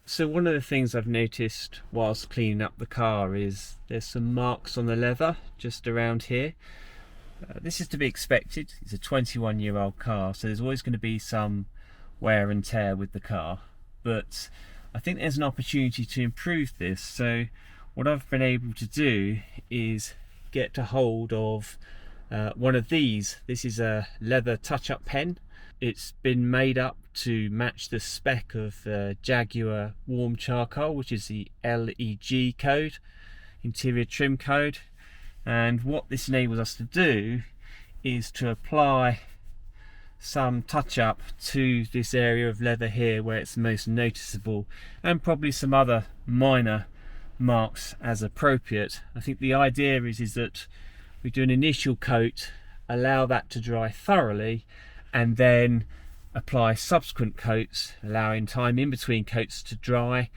So one of the things I've noticed whilst cleaning up the car is there's some marks on the leather just around here. This is to be expected. It's a 21-year-old car, so there's always going to be some wear and tear with the car, but I think there's an opportunity to improve this. So what I've been able to do is get a hold of one of these. This is a leather touch-up pen. It's been made up to match the spec of Jaguar warm charcoal, which is the LEG code, interior trim code. And what this enables us to do is to apply some touch up to this area of leather here where it's most noticeable, and probably some other minor marks as appropriate. I think the idea is that we do an initial coat, allow that to dry thoroughly, and then apply subsequent coats, allowing time in between coats to dry,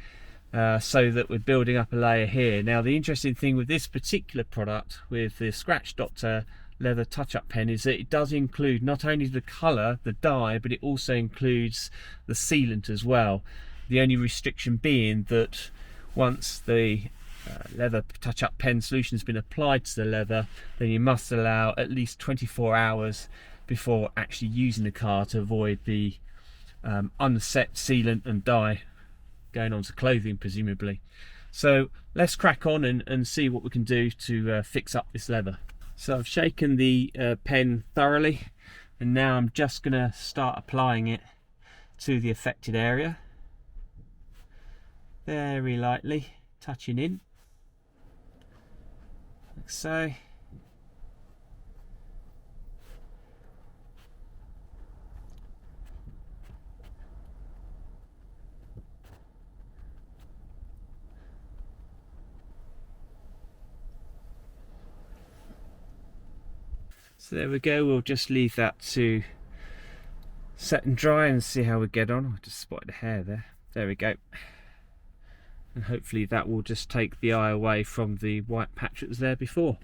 so that we're building up a layer here. Now the interesting thing with this particular product, with the Scratch Doctor leather touch-up pen, is that it does include not only the colour, the dye, but it also includes the sealant as well. The only restriction being that once the leather touch-up pen solution has been applied to the leather, then you must allow at least 24 hours before actually using the car to avoid the unset sealant and dye going onto clothing, presumably. So let's crack on and see what we can do to fix up this leather. So I've shaken the pen thoroughly, and now I'm just going to start applying it to the affected area, very lightly touching in, like so. So there we go, we'll just leave that to set and dry and see how we get on. I just spotted a hair there. There we go. And hopefully that will just take the eye away from the white patch that was there before.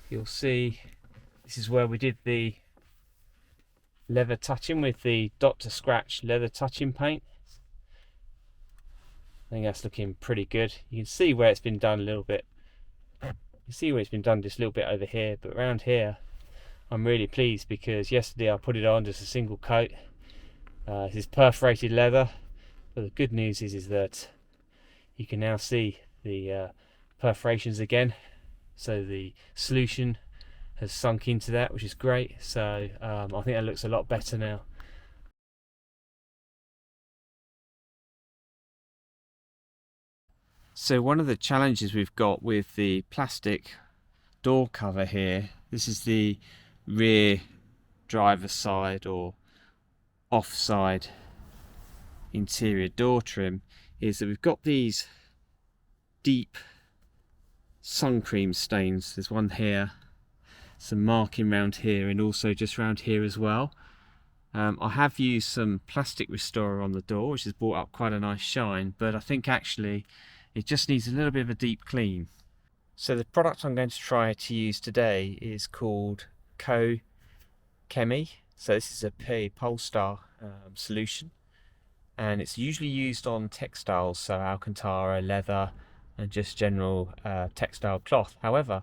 You'll see this is where we did the leather touching with the Dr. Scratch leather touching paint. I think that's looking pretty good. You can see where it's been done a little bit. You can see where it's been done just a little bit over here, but around here I'm really pleased because yesterday I put it on just a single coat. This is perforated leather, but the good news is that you can now see the perforations again, so the solution has sunk into that, which is great. So I think that looks a lot better now. So one of the challenges we've got with the plastic door cover here, this is the rear driver side or offside interior door trim, is that we've got these deep sun cream stains. There's one here, some marking around here, and also just around here as well. I have used some plastic restorer on the door, which has brought up quite a nice shine, but I think actually it just needs a little bit of a deep clean. So the product I'm going to try to use today is called Co-Chemi. So this is a Polestar solution, and it's usually used on textiles, so Alcantara, leather, and just general textile cloth. However,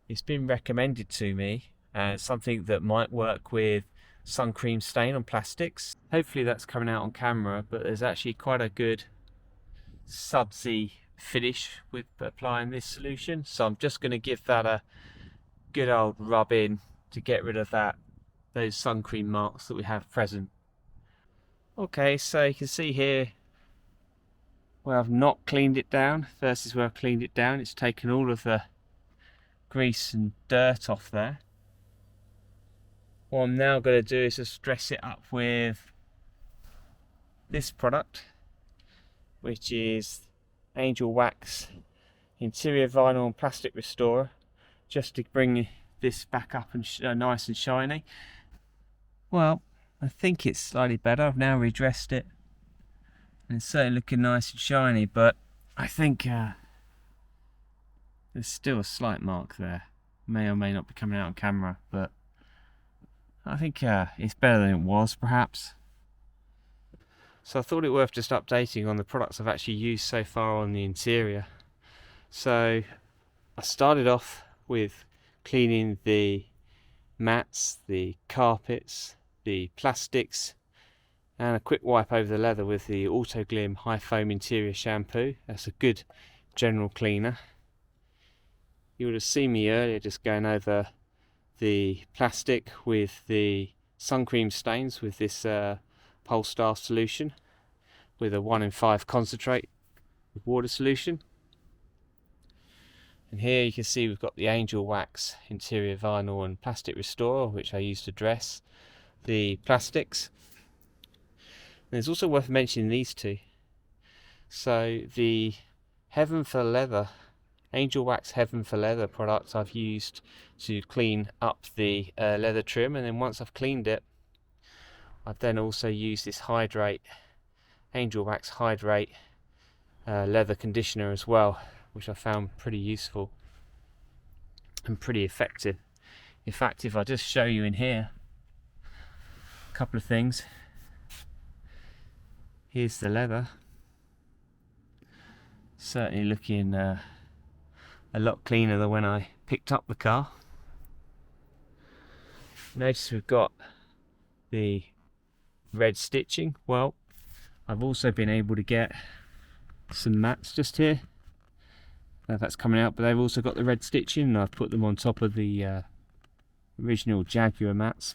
it's been recommended to me as something that might work with sun cream stain on plastics. Hopefully that's coming out on camera, but there's actually quite a good sudsy finish with applying this solution. So I'm just going to give that a good old rub in to get rid of those sun cream marks that we have present. Okay, so you can see here where I've not cleaned it down versus where I've cleaned it down. It's taken all of the grease and dirt off there. What I'm now going to do is just dress it up with this product, which is Angel Wax Interior Vinyl and Plastic Restorer, just to bring this back up and nice and shiny. Well, I think it's slightly better. I've now redressed it and it's certainly looking nice and shiny, but I think There's still a slight mark there. May or may not be coming out on camera, but I think it's better than it was, perhaps. So I thought it worth just updating on the products I've actually used so far on the interior. So I started off with cleaning the mats, the carpets, the plastics, and a quick wipe over the leather with the Auto Glim High Foam Interior Shampoo. That's a good general cleaner. You would have seen me earlier just going over the plastic with the sun cream stains with this Polestar solution with a 1 in 5 concentrate with water solution. And here you can see we've got the Angel Wax interior vinyl and plastic restorer, which I use to dress the plastics. And it's also worth mentioning these two. So the Heaven for Leather, Angel Wax Heaven for Leather product I've used to clean up the leather trim, and then once I've cleaned it, I've then also used this Hydrate, Angel Wax Hydrate leather conditioner as well, which I found pretty useful and pretty effective. In fact, if I just show you in here a couple of things. Here's the leather. Certainly looking a lot cleaner than when I picked up the car. Notice we've got the red stitching. Well, I've also been able to get some mats just here. That's coming out, but they've also got the red stitching, and I've put them on top of the original Jaguar mats.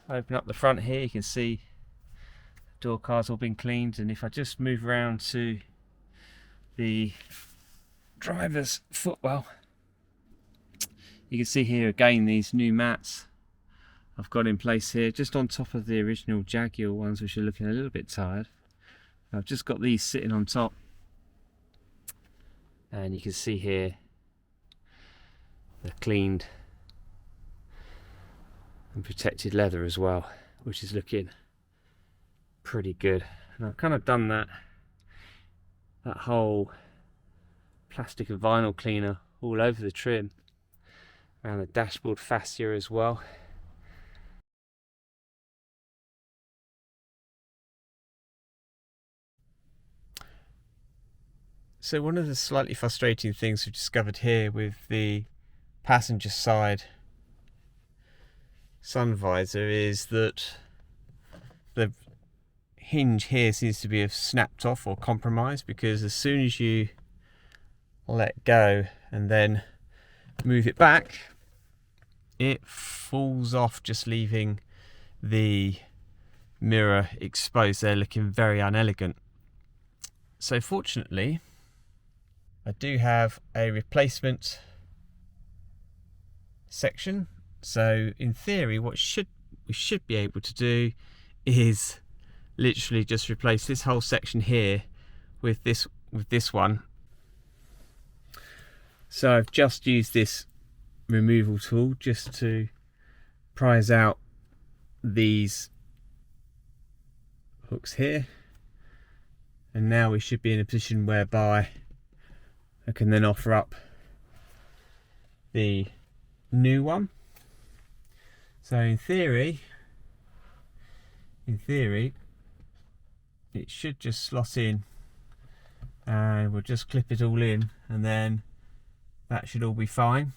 Open up the front here, you can see the door cards all been cleaned, and if I just move around to the driver's footwell, you can see here again these new mats I've got in place here, just on top of the original Jaguar ones, which are looking a little bit tired. I've just got these sitting on top, and you can see here the cleaned and protected leather as well, which is looking pretty good. And I've kind of done that whole plastic and vinyl cleaner all over the trim, around the dashboard fascia as well. So one of the slightly frustrating things we've discovered here with the passenger side sun visor is that the hinge here seems to be snapped off or compromised, because as soon as you let go and then move it back, it falls off, just leaving the mirror exposed there, looking very unelegant. So fortunately, I do have a replacement section. So in theory, what we should be able to do is literally just replace this whole section here with this one. So I've just used this removal tool just to prise out these hooks here, and now we should be in a position whereby I can then offer up the new one. So in theory it should just slot in, and we'll just clip it all in, and then that should all be fine.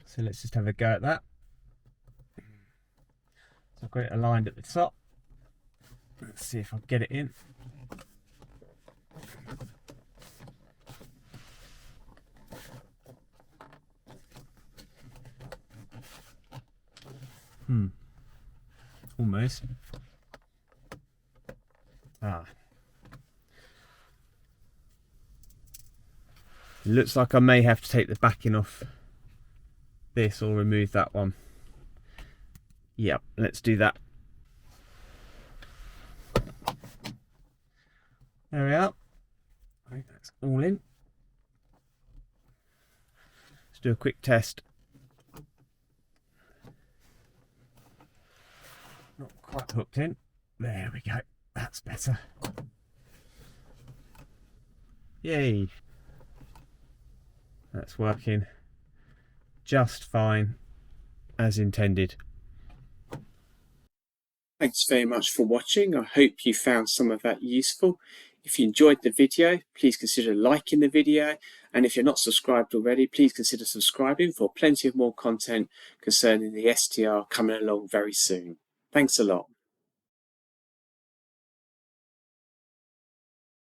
So let's just have a go at that. So I've got it aligned at the top. Let's see if I can get it in. Almost. It looks like I may have to take the backing off this or remove that one. Yep, let's do that. There we are. I think that's all in. Let's do a quick test. quite hooked in. There we go, that's better. Yay! That's working just fine as intended. Thanks very much for watching. I hope you found some of that useful. If you enjoyed the video, please consider liking the video. And if you're not subscribed already, please consider subscribing for plenty of more content concerning the STR coming along very soon. Thanks a lot.